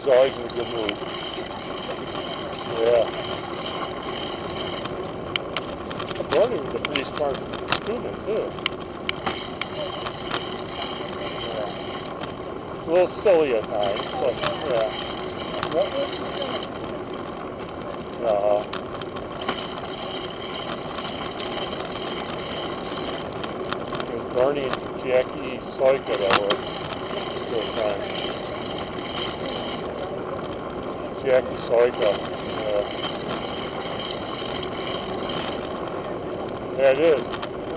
He's always in a good mood. Yeah. Bernie was a pretty smart student, too. Yeah. A little silly at times, but yeah. It was Bernie and Jackie Soika that were good friends. Jackie Soika. Yeah, it is.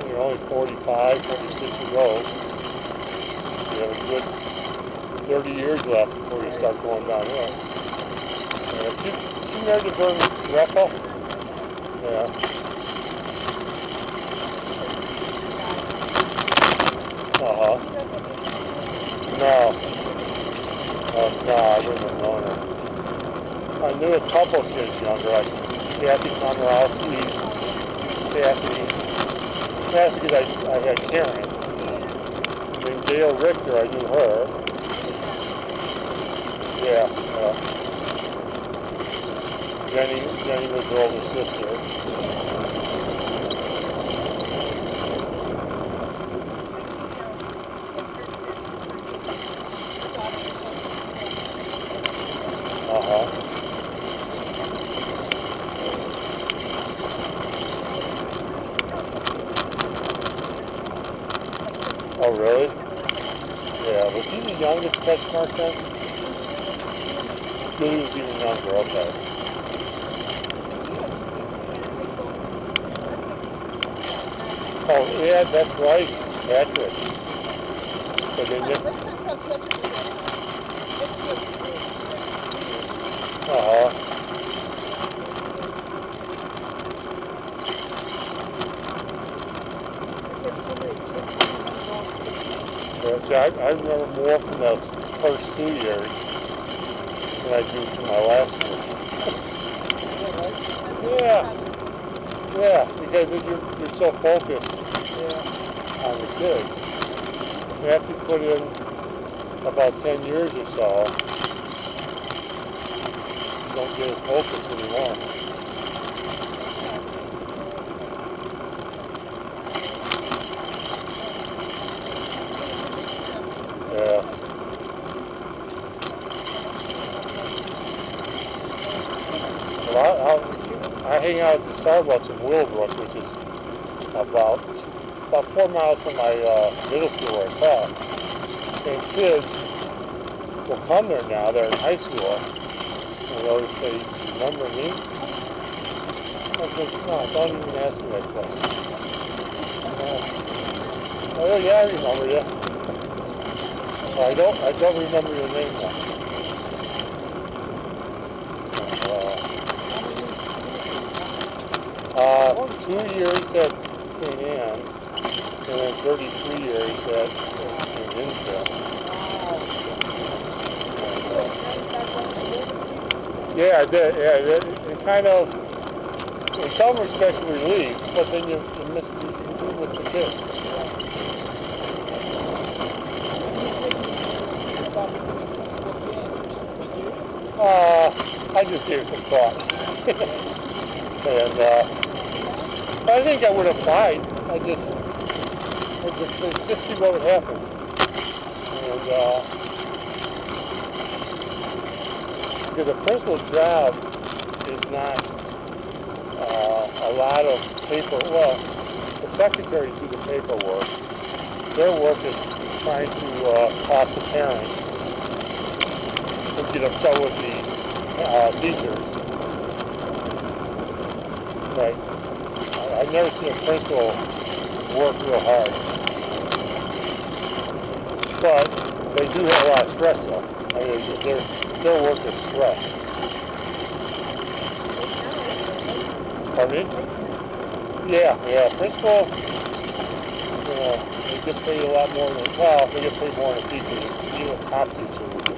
You're only 45, 46 years old. You have a good 30 years left before you start going downhill. Yeah, she married to Vern Reppa. Yeah. Uh-huh. No. No, I wouldn't have known her. I knew a couple kids younger, like Kathy Komorowski, Kathy. That's because I had Karen. And Gail Richter, I knew her. Yeah. Jenny was her older sister. Uh-huh. Oh, really? Yeah, was he the youngest benchmark then? Julie was even younger, okay. Oh, yeah, that's right, Patrick. So then uh-huh. Yeah, see, I remember more from those first 2 years than I do from my last year. Yeah, because you're so focused on the kids. After you put in about 10 years or so, you don't get as focused anymore. Yeah. Well, I hang out at the Starbucks in Willowbrook, which is about 4 miles from my middle school where I taught. And kids will come there now, they're in high school, and they always say, "Remember me?" I said, "No, don't even ask me that question." Oh yeah, I remember you. I don't remember your name now. 2 years at St. Anne's, and then 33 years at Hinsdale. Yeah, I did. Yeah, it kind of, in some respects, relieved, but then you miss the kids. I just gave some thought. And I think I would have applied. I just see what would happen. And because a principal's job is not a lot of paper. Well, the secretaries do the paperwork. Their work is trying to talk to parents who get upset with the teachers. Right. I've never seen a principal work real hard. But they do have a lot of stress though. I mean, their work is stress. Pardon me? Yeah, principal, they get paid a lot more than, well, they get paid more than a teacher. Even a top teacher would do.